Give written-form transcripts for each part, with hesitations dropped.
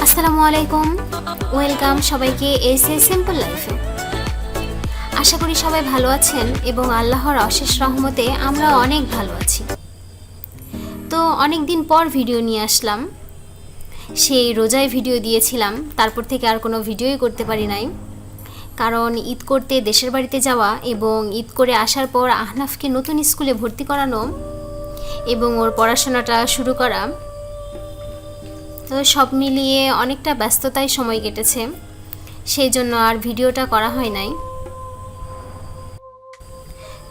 আসসালামু আলাইকুম, ওয়েলকাম সবাইকে এসএ সিম্পল লাইফে। আশা করি সবাই ভালো আছেন এবং আল্লাহর অশেষ রহমতে আমরা অনেক ভালো আছি। তো অনেক দিন পর ভিডিও নিয়ে আসলাম। সেই রোজায় ভিডিও দিয়েছিলাম, তারপর থেকে আর কোনো ভিডিওই করতে পারি নাই, কারণ ঈদ করতে দেশের বাড়িতে যাওয়া এবং ঈদ করে আসার পর আহনাফকে নতুন স্কুলে ভর্তি করানো এবং ওর পড়াশোনাটা শুরু করা, তো সব মিলিয়ে অনেকটা ব্যস্ততায় সময় কেটেছে, সেই জন্য আর ভিডিওটা করা হয় নাই।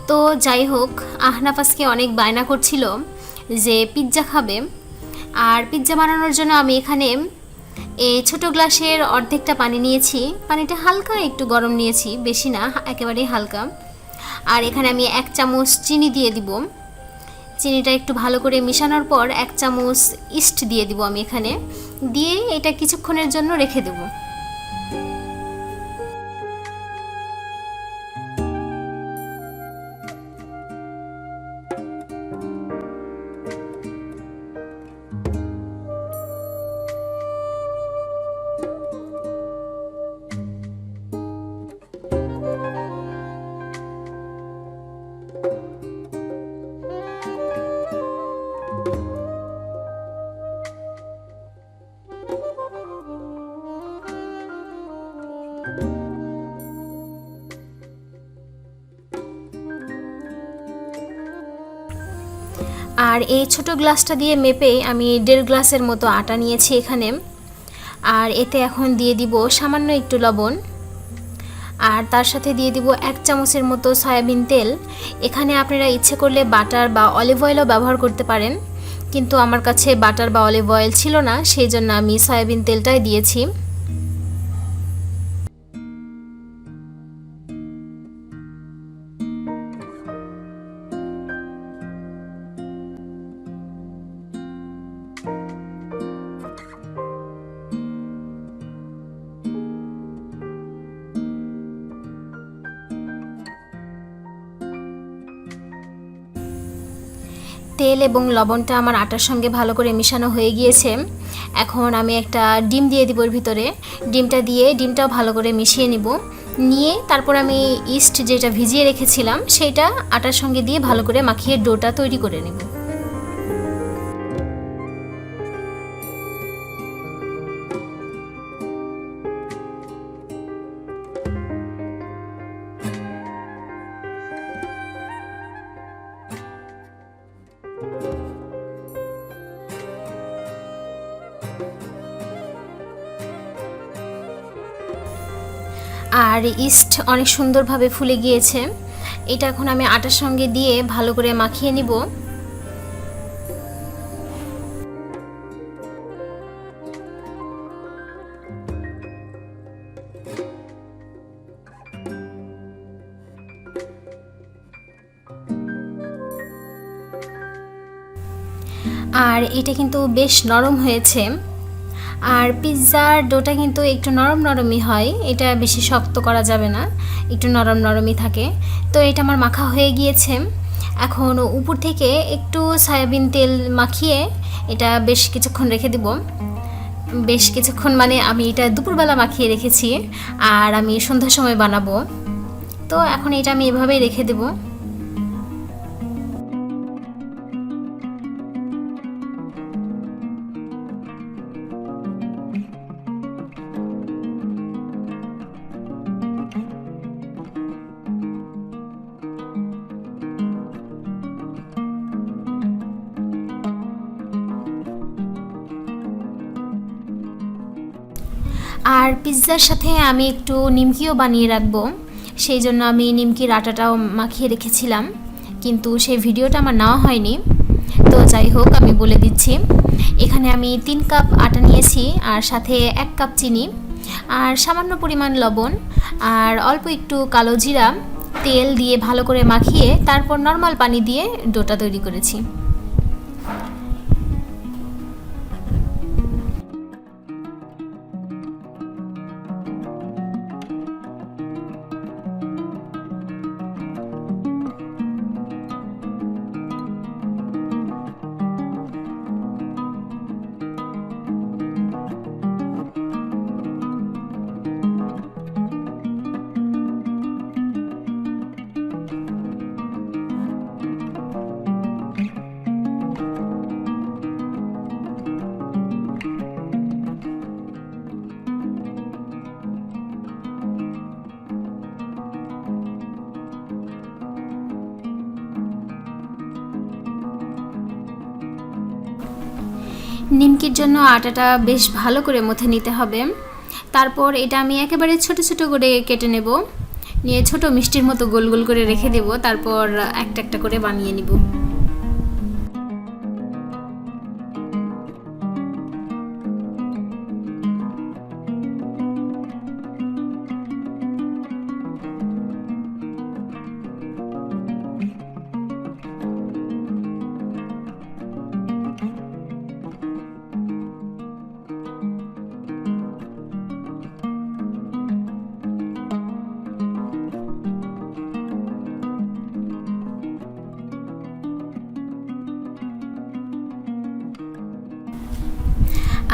তো যাই হোক, আহনাফ আজকে অনেক বায়না করছিল যে পিৎজা খাবে, আর পিৎজা বানানোর জন্য আমি এখানে এই ছোটো গ্লাসের অর্ধেকটা পানি নিয়েছি। পানিটা হালকা একটু গরম নিয়েছি, বেশি না, একেবারেই হালকা। আর এখানে আমি 1 চামচ চিনি দিয়ে দিব। চিনিটা একটু ভালো করে মিশানোর পর 1 চামচ ইস্ট দিয়ে দিব আমি এখানে, দিয়ে এটা কিছুক্ষণের জন্য রেখে দেব। আর এই ছোট গ্লাসটা দিয়ে মেপে আমি 1.5 গ্লাসের মতো আটা নিয়েছি এখানে। আর এতে এখন দিয়ে দিব সামান্য একটু লবণ, আর তার সাথে দিয়ে দিব 1 চামচের মতো সয়াবিন তেল। এখানে আপনারা ইচ্ছে করলে বাটার বা অলিভ অয়েলও ব্যবহার করতে পারেন, কিন্তু আমার কাছে বাটার বা অলিভ অয়েল ছিল না, সেই জন্য আমি সয়াবিন তেলটাই দিয়েছি। তেল এবং লবণটা আমার আটার সঙ্গে ভালো করে মিশানো হয়ে গিয়েছে। এখন আমি একটা ডিম দিয়ে দিব এর ভিতরে। ডিমটা দিয়ে ডিমটাও ভালো করে মিশিয়ে নিয়ে তারপর আমি ইস্ট যেটা ভিজিয়ে রেখেছিলাম সেটা আটার সঙ্গে দিয়ে ভালো করে মাখিয়ে ডোটা তৈরি করে নেব। আর ইস্ট অনেক সুন্দরভাবে ফুলে গিয়েছে। এটা এখন আমি আটার সঙ্গে দিয়ে ভালো করে মাখিয়ে নিব। আর এটা কিন্তু বেশ নরম হয়েছে। আর পিৎজার ডোটা কিন্তু একটু নরম নরমই হয়, এটা বেশি শক্ত করা যাবে না, একটু নরম নরমই থাকে। তো এটা আমার মাখা হয়ে গিয়েছে। এখন উপর থেকে একটু সয়াবিন তেল মাখিয়ে এটা বেশ কিছুক্ষণ রেখে দেব। বেশ কিছুক্ষণ মানে আমি এটা দুপুরবেলা মাখিয়ে রেখেছি, আর আমি সন্ধ্যার সময় বানাবো। তো এখন এটা আমি এভাবেই রেখে দেবো। আর পিৎজার সাথে আমি একটু নিমকিও বানিয়ে রাখবো, সেই জন্য আমি নিমকির আটাটাও মাখিয়ে রেখেছিলাম, কিন্তু সেই ভিডিওটা আমার নেওয়া হয়নি। তো যাই হোক, আমি বলে দিচ্ছি। এখানে আমি 3 কাপ আটা নিয়েছি, আর সাথে 1 কাপ চিনি, আর সামান্য পরিমাণ লবণ, আর অল্প একটু কালো জিরা তেল দিয়ে ভালো করে মাখিয়ে তারপর নর্মাল পানি দিয়ে ডোটা তৈরি করেছি। নিমকির জন্য আটাটা বেশ ভালো করে মথে নিতে হবে। তারপর এটা আমি একেবারে ছোট ছোট করে কেটে নেব, নিয়ে ছোট মিষ্টির মতো গোল গোল করে রেখে দেব। তারপর একটা একটা করে বানিয়ে নিব।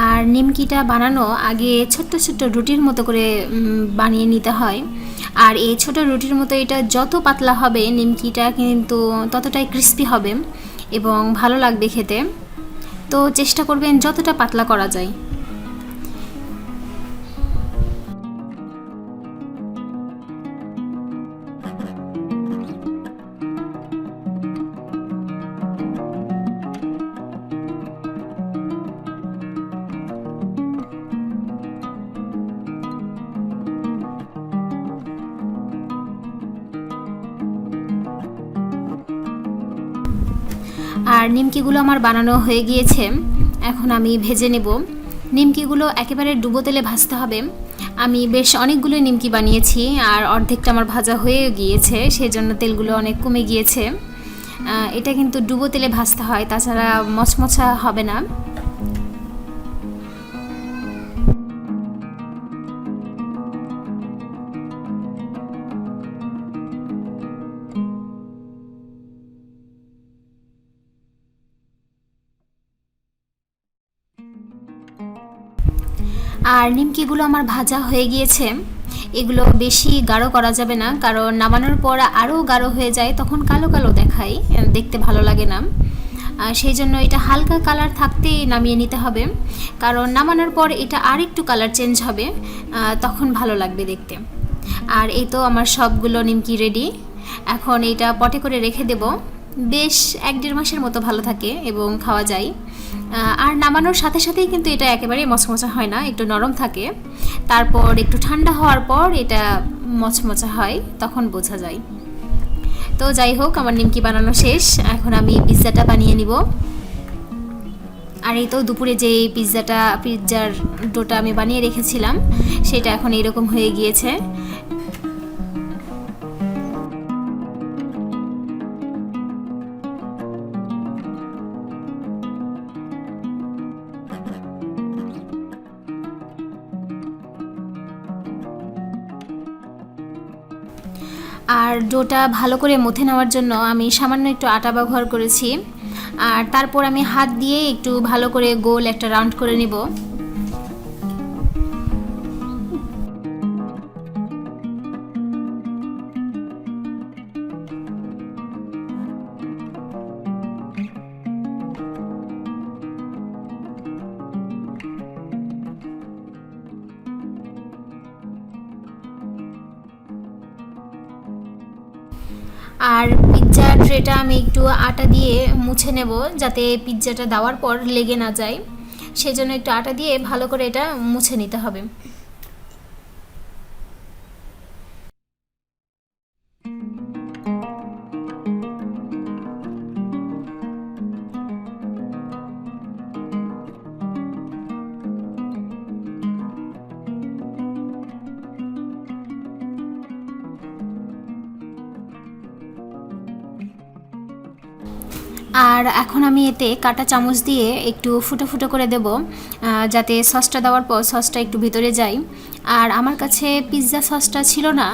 আর নিমকিটা বানানো আগে ছোট্ট ছোট্ট রুটির মতো করে বানিয়ে নিতে হয়। আর এই ছোট রুটির মতো এটা যত পাতলা হবে নিমকিটা কিন্তু ততটাই ক্রিস্পি হবে এবং ভালো লাগবে খেতে। তো চেষ্টা করবেন যতটা পাতলা করা যায়। আর নিমকিগুলো আমার বানানো হয়ে গিয়েছে, এখন আমি ভেজে নেব। নিমকিগুলো একেবারে ডুবো তেলে ভাজতে হবে। আমি বেশ অনেকগুলো নিমকি বানিয়েছি আর অর্ধেকটা আমার ভাজা হয়ে গিয়েছে, সেজন্য তেলগুলো অনেক কমে গিয়েছে। এটা কিন্তু ডুবো তেলে ভাজতে হয়, তাছাড়া মচমচা হবে না। আর নিমকিগুলো আমার ভাজা হয়ে গিয়েছে। এগুলো বেশি গাঢ় করা যাবে না, কারণ নামানোর পর আরও গাঢ় হয়ে যায়, তখন কালো কালো দেখায়, দেখতে ভালো লাগে না। সেই জন্য এটা হালকা কালার থাকতেই নামিয়ে নিতে হবে, কারণ নামানোর পর এটা আর একটু কালার চেঞ্জ হবে, তখন ভালো লাগবে দেখতে। আর এই তো আমার সবগুলো নিমকি রেডি। এখন এটা পটে করে রেখে দেব। বেশ 1-1.5 মাসের মতো ভালো থাকে এবং খাওয়া যায়। আর নামানোর সাথে সাথেই কিন্তু এটা একেবারেই মচমচা হয় না, একটু নরম থাকে। তারপর একটু ঠান্ডা হওয়ার পর এটা মচমচা হয়, তখন বোঝা যায়। তো যাই হোক, আমার নিমকি বানানো শেষ। এখন আমি পিৎজাটা বানিয়ে নিব। আর এই তো দুপুরে যে পিৎজার ডোটা আমি বানিয়ে রেখেছিলাম, সেটা এখন এরকম হয়ে গিয়েছে। আর ডোটা ভালো করে মথে নেওয়ার জন্য আমি সামান্য একটু আটা ব্যবহার করেছি। আর তারপর আমি হাত দিয়ে একটু ভালো করে গোল একটা রাউন্ড করে নিব। আর পিৎজা ট্রেটা আমি একটু আটা দিয়ে মুছে নেব, যাতে পিৎজাটা দেওয়ার পর লেগে না যায়। সেজন্য একটু আটা দিয়ে ভালো করে এটা মুছে নিতে হবে। আর এখন আমি এতে কাঁটা চামচ দিয়ে একটু ফুটো ফুটো করে দেব, যাতে সসটা দেওয়ার পর সসটা একটু ভিতরে যায়। আর আমার কাছে পিৎজা সসটা ছিল না,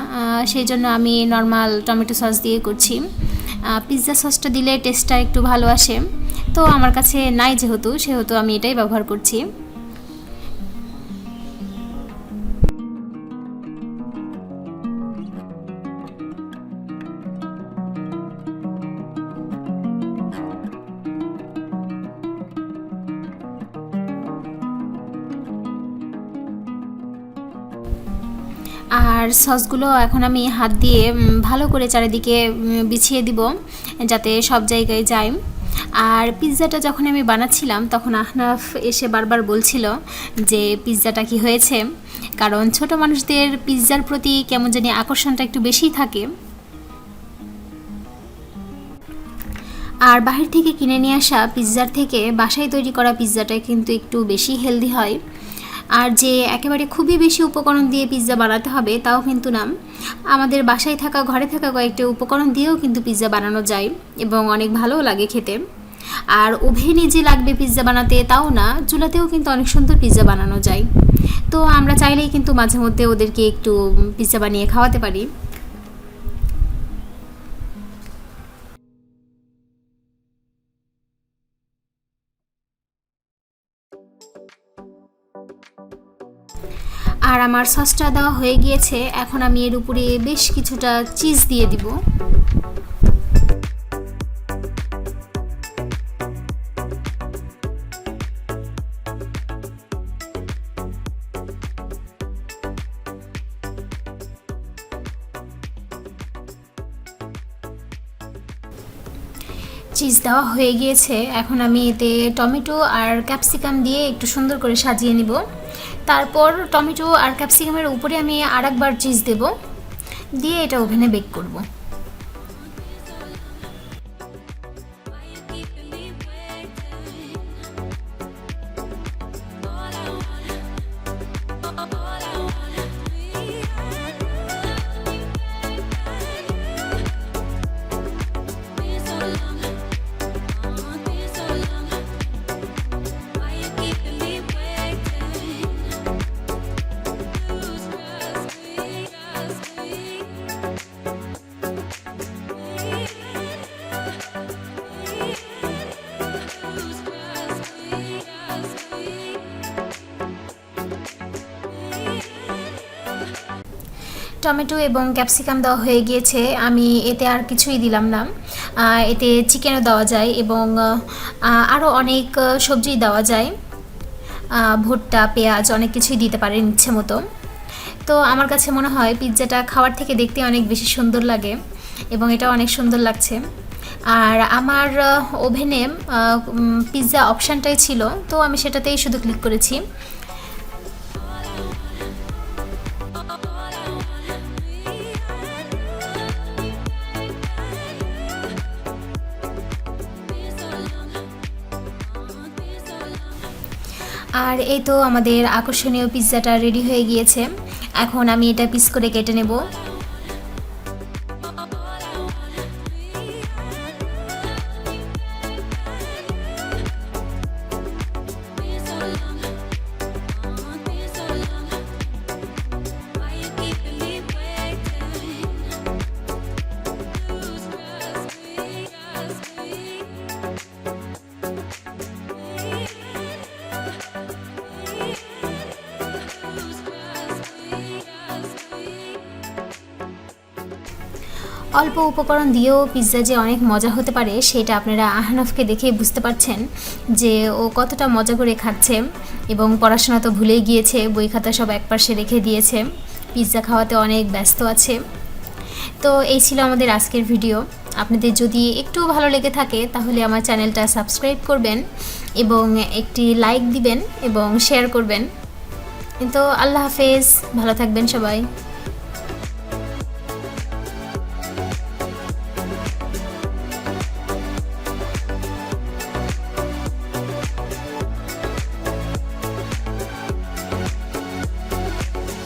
সেই জন্য আমি নর্মাল টমেটো সস দিয়ে করছি। পিৎজা সসটা দিলে টেস্টটা একটু ভালো আসে, তো আমার কাছে নাই সেহেতু আমি এটাই ব্যবহার করছি। আর সসগুলো এখন আমি হাত দিয়ে ভালো করে চারিদিকে বিছিয়ে দিব, যাতে সব জায়গায় যায়। আর পিৎজাটা যখন আমি বানাচ্ছিলাম তখন আহনাফ এসে বারবার বলছিল যে পিৎজাটা কি হয়েছে, কারণ ছোট মানুষদের পিৎজার প্রতি কেমন জানি আকর্ষণটা একটু বেশিই থাকে। আর বাহির থেকে কিনে নিয়ে আসা পিৎজার থেকে বাসায় তৈরি করা পিৎজাটা কিন্তু একটু বেশি হেলদি হয়। আর যে একেবারে খুবই বেশি উপকরণ দিয়ে পিৎজা বানাতে হবে তাও কিন্তু না, আমাদের বাসায় থাকা ঘরে থাকা কয়েকটা উপকরণ দিয়েও কিন্তু পিৎজা বানানো যায় এবং অনেক ভালোও লাগে খেতে। আর ওভেনে যে লাগবে পিৎজা বানাতে তাও না, চুলাতেও কিন্তু অনেক সুন্দর পিৎজা বানানো যায়। তো আমরা চাইলেই কিন্তু মাঝে মধ্যে ওদেরকে একটু পিৎজা বানিয়ে খাওয়াতে পারি। আর আমার সসটা দেওয়া হয়ে গিয়েছে, এখন আমি এর উপরে বেশ কিছুটা চিজ দিয়ে দিব। চিজ দেওয়া হয়ে গিয়েছে, এখন আমি এতে টমেটো আর ক্যাপসিকাম দিয়ে একটু সুন্দর করে সাজিয়ে নিব। তারপর টমেটো আর ক্যাপসিকামের উপরে আমি আরেকবার চিজ দেব, দিয়ে এটা ওভেনে বেক করব। টমেটো এবং ক্যাপসিকাম দেওয়া হয়ে গিয়েছে, আমি এতে আর কিছুই দিলাম না। এতে চিকেনও দেওয়া যায় এবং আরও অনেক সবজি দেওয়া যায়, ভুট্টা, পেঁয়াজ অনেক কিছুই দিতে পারেন ইচ্ছে মতো। তো আমার কাছে মনে হয় পিৎজাটা খাওয়ার থেকে দেখতে অনেক বেশি সুন্দর লাগে এবং এটা অনেক সুন্দর লাগছে। আর আমার ওভেনে পিৎজা অপশানটাই ছিল, তো আমি সেটাতেই শুধু ক্লিক করেছি। আর এই তো আমাদের আকর্ষণীয় পিৎজাটা রেডি হয়ে গিয়েছে, এখন আমি এটা পিস করে কেটে নেব। অল্প উপকরণ দিয়েও পিৎজা যে অনেক মজা হতে পারে সেটা আপনারা আহনাফকে দেখেই বুঝতে পারছেন যে ও কতটা মজা করে খাচ্ছে এবং পড়াশোনা তো ভুলেই গিয়েছে, বই খাতা সব একপাশে রেখে দিয়েছে, পিৎজা খাওয়াতে অনেক ব্যস্ত আছে। তো এই ছিল আমাদের আজকের ভিডিও। আপনাদের যদি একটু ভালো লেগে থাকে তাহলে আমার চ্যানেলটা সাবস্ক্রাইব করবেন এবং একটি লাইক দিবেন এবং শেয়ার করবেন। তো আল্লাহ হাফেজ, ভালো থাকবেন সবাই।